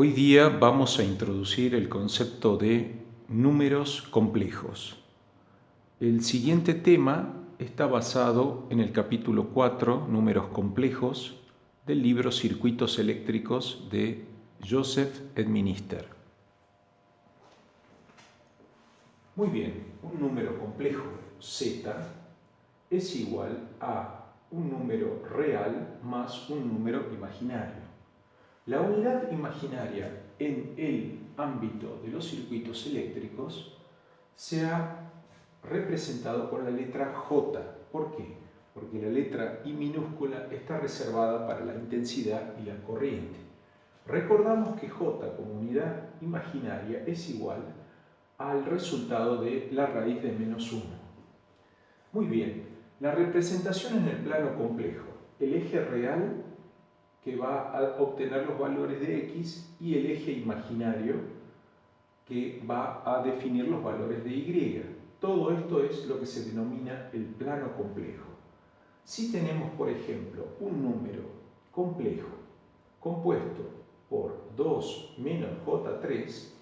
Hoy día vamos a introducir el concepto de números complejos. El siguiente tema está basado en el capítulo 4, números complejos, del libro Circuitos eléctricos de Joseph Edminister. Muy bien, un número complejo z es igual a un número real más un número imaginario. La unidad imaginaria en el ámbito de los circuitos eléctricos se ha representado por la letra J. ¿Por qué? Porque la letra I minúscula está reservada para la intensidad y la corriente. Recordamos que J como unidad imaginaria es igual al resultado de la raíz de menos 1. Muy bien, la representación en el plano complejo, el eje real que va a obtener los valores de x y el eje imaginario que va a definir los valores de y. Todo esto es lo que se denomina el plano complejo. Si tenemos, por ejemplo, un número complejo compuesto por 2 menos j3,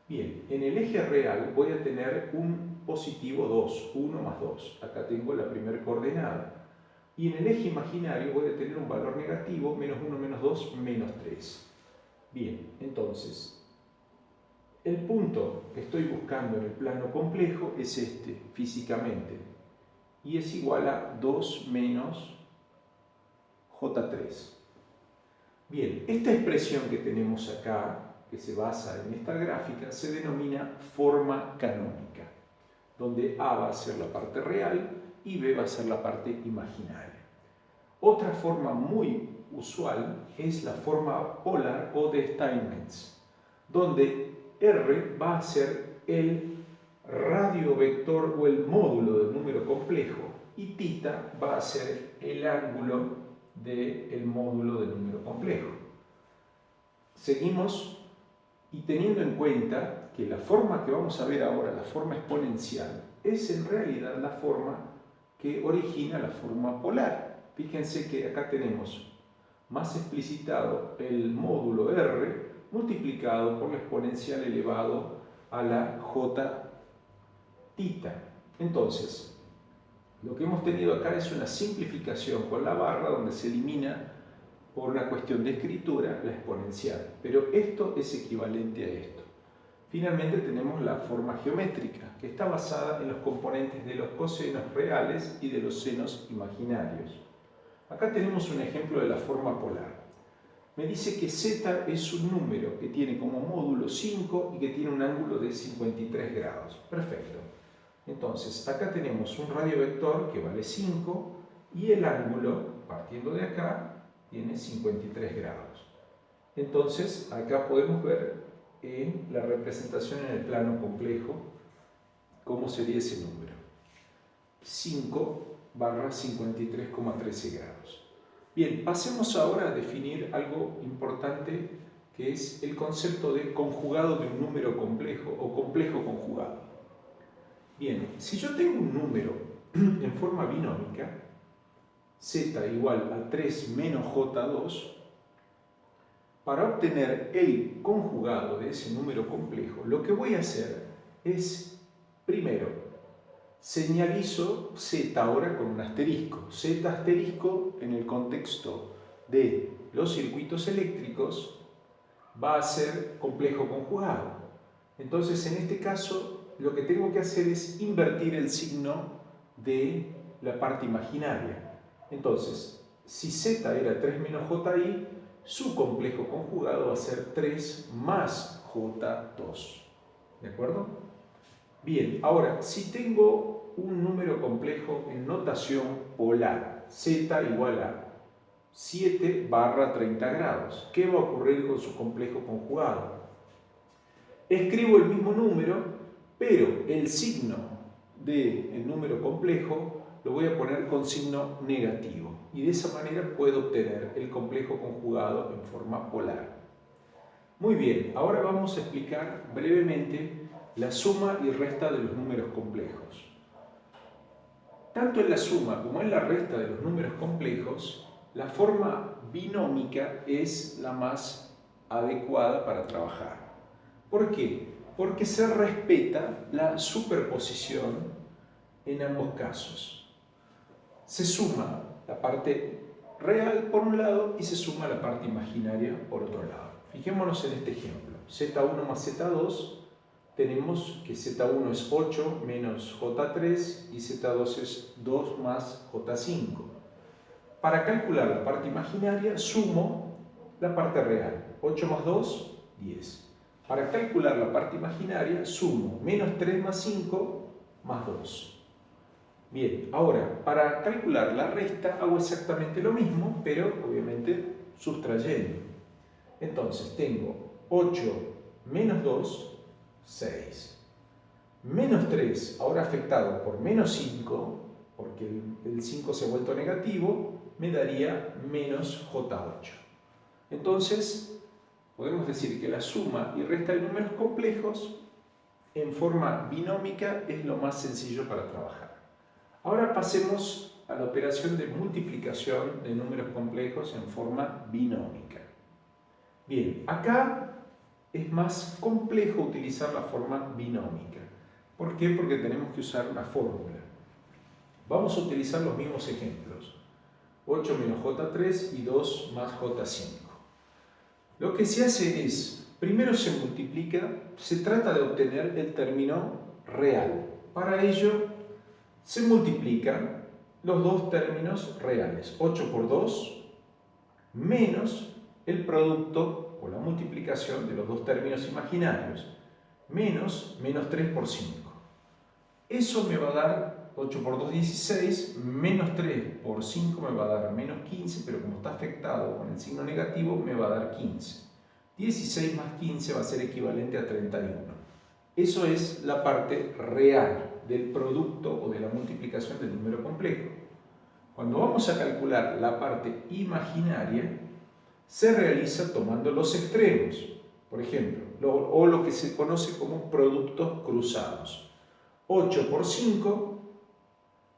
bien, en el eje real voy a tener un positivo 2, 1 más 2. Acá tengo la primera coordenada. Y en el eje imaginario voy a tener un valor negativo, menos 1, menos 2, menos 3. Bien, entonces, el punto que estoy buscando en el plano complejo es este, físicamente, y es igual a 2 menos J3. Bien, esta expresión que tenemos acá, que se basa en esta gráfica, se denomina forma canónica, donde A va a ser la parte real y B va a ser la parte imaginaria. Otra forma muy usual es la forma polar o de Steinmetz, donde R va a ser el radiovector o el módulo del número complejo y θ va a ser el ángulo del módulo del número complejo. Seguimos y teniendo en cuenta que la forma que vamos a ver ahora, la forma exponencial, es en realidad la forma que origina la forma polar. Fíjense que acá tenemos más explicitado el módulo R multiplicado por la exponencial elevado a la j θ. Entonces, lo que hemos tenido acá es una simplificación con la barra donde se elimina por una cuestión de escritura la exponencial, pero esto es equivalente a esto. Finalmente tenemos la forma geométrica, que está basada en los componentes de los cosenos reales y de los senos imaginarios. Acá tenemos un ejemplo de la forma polar. Me dice que z es un número que tiene como módulo 5 y que tiene un ángulo de 53 grados. Perfecto. Entonces, acá tenemos un radiovector que vale 5 y el ángulo, partiendo de acá, tiene 53 grados. Entonces, acá podemos ver en la representación en el plano complejo cómo sería ese número. 5 barra 53,13 grados. Bien, pasemos ahora a definir algo importante que es el concepto de conjugado de un número complejo o complejo conjugado. Bien, si yo tengo un número en forma binómica, z igual a 3 menos j2, para obtener el conjugado de ese número complejo, lo que voy a hacer es, primero, señalizo z ahora con un asterisco. Z asterisco en el contexto de los circuitos eléctricos va a ser complejo conjugado. Entonces, en este caso, lo que tengo que hacer es invertir el signo de la parte imaginaria. Entonces, si z era 3 menos ji, su complejo conjugado va a ser 3 más j2. ¿De acuerdo? Bien, ahora, si tengo un número complejo en notación polar, z igual a 7 barra 30 grados, ¿qué va a ocurrir con su complejo conjugado? Escribo el mismo número, pero el signo del número complejo lo voy a poner con signo negativo y de esa manera puedo obtener el complejo conjugado en forma polar. Muy bien, ahora vamos a explicar brevemente la suma y resta de los números complejos. Tanto en la suma como en la resta de los números complejos, la forma binómica es la más adecuada para trabajar. ¿Por qué? Porque se respeta la superposición en ambos casos. Se suma la parte real por un lado y se suma la parte imaginaria por otro lado. Fijémonos en este ejemplo. Z1 más Z2, tenemos que Z1 es 8 menos J3 y Z2 es 2 más J5. Para calcular la parte imaginaria, sumo la parte real. 8 más 2, 10. Para calcular la parte imaginaria, sumo menos 3 más 5 más 2. Bien, ahora, para calcular la resta hago exactamente lo mismo, pero obviamente sustrayendo. Entonces, tengo 8 menos 2, 6. Menos 3, ahora afectado por menos 5, porque el 5 se ha vuelto negativo, me daría menos J8. Entonces, podemos decir que la suma y resta de números complejos en forma binómica es lo más sencillo para trabajar. Ahora pasemos a la operación de multiplicación de números complejos en forma binómica. Bien, acá es más complejo utilizar la forma binómica. ¿Por qué? Porque tenemos que usar una fórmula. Vamos a utilizar los mismos ejemplos. 8 menos J3 y 2 más J5. Lo que se hace es, primero se multiplica, se trata de obtener el término real. Para ello, se multiplican los dos términos reales. 8 por 2 menos el producto o la multiplicación de los dos términos imaginarios, menos 3 por 5. Eso me va a dar 8 por 2, 16, menos 3 por 5 me va a dar menos 15, pero como está afectado con el signo negativo, me va a dar 15. 16 más 15 va a ser equivalente a 31. Eso es la parte real del producto o de la multiplicación del número complejo. Cuando vamos a calcular la parte imaginaria, se realiza tomando los extremos, por ejemplo, o lo que se conoce como productos cruzados. 8 por 5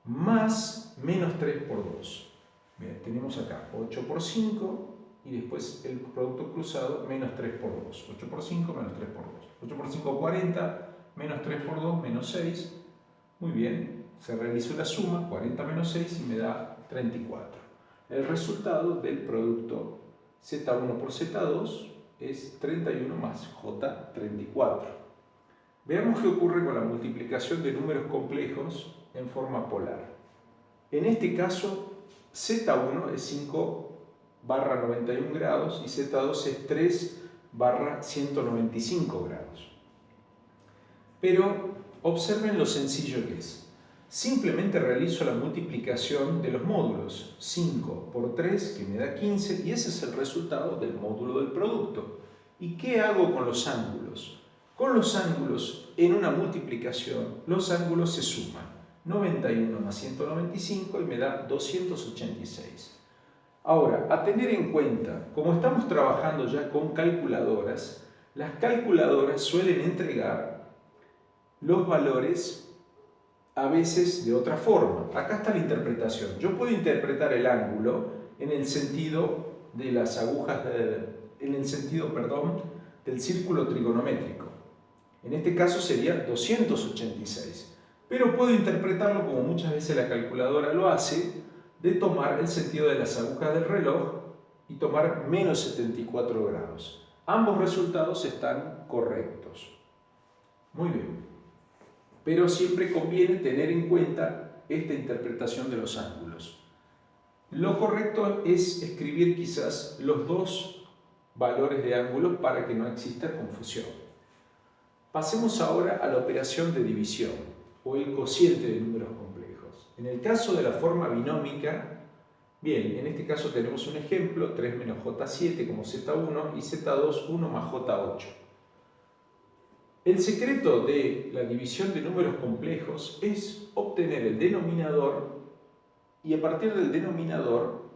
más menos 3 por 2. Bien, tenemos acá 8 por 5 y después el producto cruzado menos 3 por 2. 8 por 5 menos 3 por 2. 8 por 5, 40, menos 3 por 2, menos 6. Muy bien, se realizó la suma, 40 menos 6 y me da 34. El resultado del producto Z1 por Z2 es 31 más J34. Veamos qué ocurre con la multiplicación de números complejos en forma polar. En este caso, Z1 es 5/91 grados y Z2 es 3/195 grados. Pero observen lo sencillo que es. Simplemente realizo la multiplicación de los módulos. 5 por 3, que me da 15, y ese es el resultado del módulo del producto. ¿Y qué hago con los ángulos? Con los ángulos, en una multiplicación, los ángulos se suman. 91 más 195 y me da 286. Ahora, a tener en cuenta, como estamos trabajando ya con calculadoras, las calculadoras suelen entregar los valores a veces de otra forma. Acá está la interpretación. Yo puedo interpretar el ángulo en el sentido de las agujas, del círculo trigonométrico. En este caso sería 286. Pero puedo interpretarlo, como muchas veces la calculadora lo hace, de tomar el sentido de las agujas del reloj y tomar menos 74 grados. Ambos resultados están correctos. Muy bien. Pero siempre conviene tener en cuenta esta interpretación de los ángulos. Lo correcto es escribir quizás los dos valores de ángulos para que no exista confusión. Pasemos ahora a la operación de división o el cociente de números complejos. En el caso de la forma binómica, bien, en este caso tenemos un ejemplo, 3 menos J7 como Z1 y Z2, 1 más J8. El secreto de la división de números complejos es obtener el denominador y a partir del denominador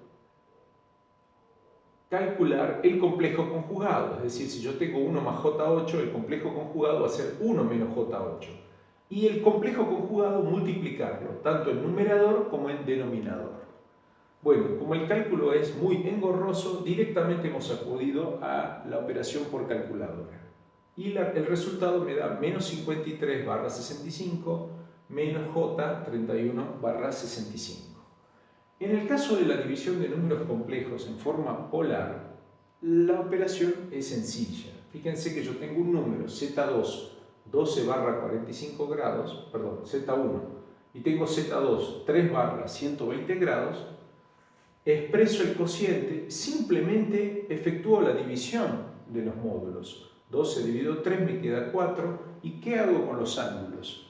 calcular el complejo conjugado. Es decir, si yo tengo 1 más J8, el complejo conjugado va a ser 1 menos J8. Y el complejo conjugado multiplicarlo, tanto en numerador como en denominador. Bueno, como el cálculo es muy engorroso, directamente hemos acudido a la operación por calculadora. Y el resultado me da menos 53/65 menos J 31/65. En el caso de la división de números complejos en forma polar, la operación es sencilla. Fíjense que yo tengo un número Z2 12/45 grados, perdón, Z1, y tengo Z2 3/120 grados. Expreso el cociente, simplemente efectúo la división de los módulos. 12 dividido 3 me queda 4. ¿Y qué hago con los ángulos?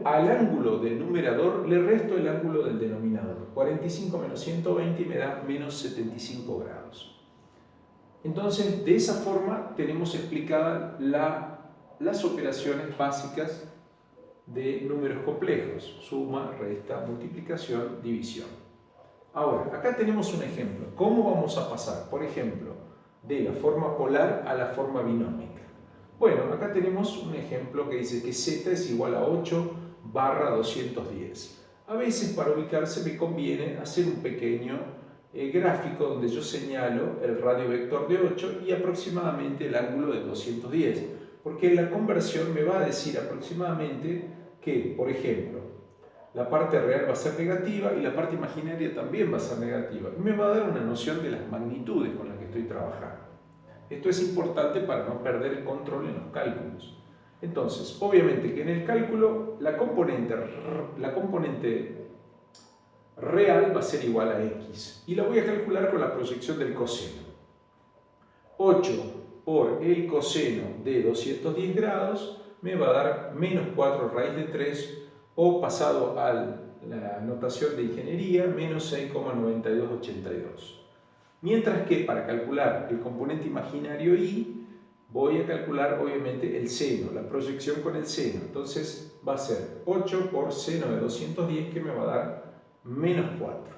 Al ángulo del numerador le resto el ángulo del denominador. 45 menos 120 me da menos 75 grados. Entonces, de esa forma tenemos explicadas las operaciones básicas de números complejos: suma, resta, multiplicación, división. Ahora, acá tenemos un ejemplo. ¿Cómo vamos a pasar, por ejemplo, de la forma polar a la forma binómica? Bueno, acá tenemos un ejemplo que dice que z es igual a 8/210. A veces, para ubicarse, me conviene hacer un pequeño gráfico donde yo señalo el radio vector de 8 y aproximadamente el ángulo de 210, porque la conversión me va a decir aproximadamente que, por ejemplo, la parte real va a ser negativa y la parte imaginaria también va a ser negativa. Y me va a dar una noción de las magnitudes con las que estoy trabajando. Esto es importante para no perder el control en los cálculos. Entonces, obviamente que en el cálculo la componente real va a ser igual a x y la voy a calcular con la proyección del coseno. 8 por el coseno de 210 grados me va a dar menos 4 raíz de 3, o pasado a la notación de ingeniería, menos 6,9282. Mientras que para calcular el componente imaginario y, voy a calcular obviamente el seno, la proyección con el seno. Entonces va a ser 8 por seno de 210, que me va a dar menos 4.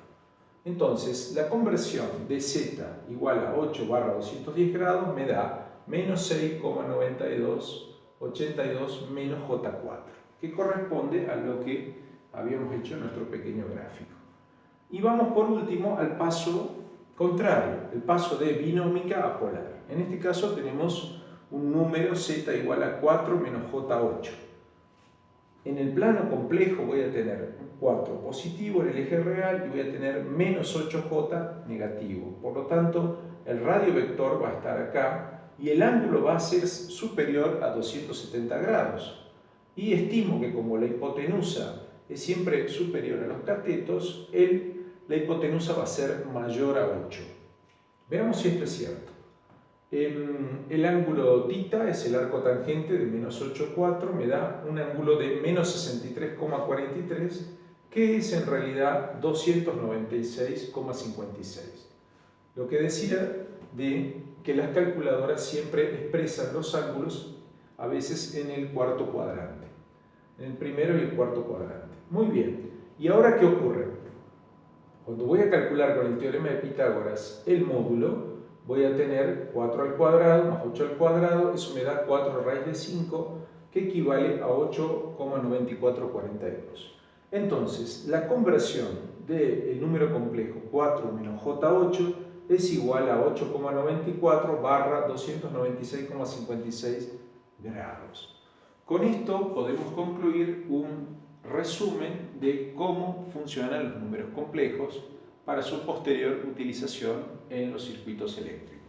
Entonces la conversión de z igual a 8/210 grados me da menos 6,9282 menos J4, que corresponde a lo que habíamos hecho en nuestro pequeño gráfico. Y vamos por último al paso contrario, el paso de binómica a polar. En este caso tenemos un número z igual a 4 menos J8. En el plano complejo voy a tener 4 positivo en el eje real y voy a tener menos 8J negativo. Por lo tanto, el radio vector va a estar acá y el ángulo va a ser superior a 270 grados. Y estimo que como la hipotenusa es siempre superior a los catetos, la hipotenusa va a ser mayor a 8. Veamos si esto es cierto. El ángulo θ es el arco tangente de menos 8,4, me da un ángulo de menos 63,43, que es en realidad 296,56. Lo que decía de que las calculadoras siempre expresan los ángulos a veces en el cuarto cuadrante, en el primero y el cuarto cuadrante. Muy bien, ¿y ahora qué ocurre? Cuando voy a calcular con el teorema de Pitágoras el módulo, voy a tener 4 al cuadrado más 8 al cuadrado, eso me da 4 raíz de 5, que equivale a 8,9442. Entonces, la conversión del número complejo 4 menos J8 es igual a 8,94/296,56 grados. Con esto podemos concluir un resumen de cómo funcionan los números complejos para su posterior utilización en los circuitos eléctricos.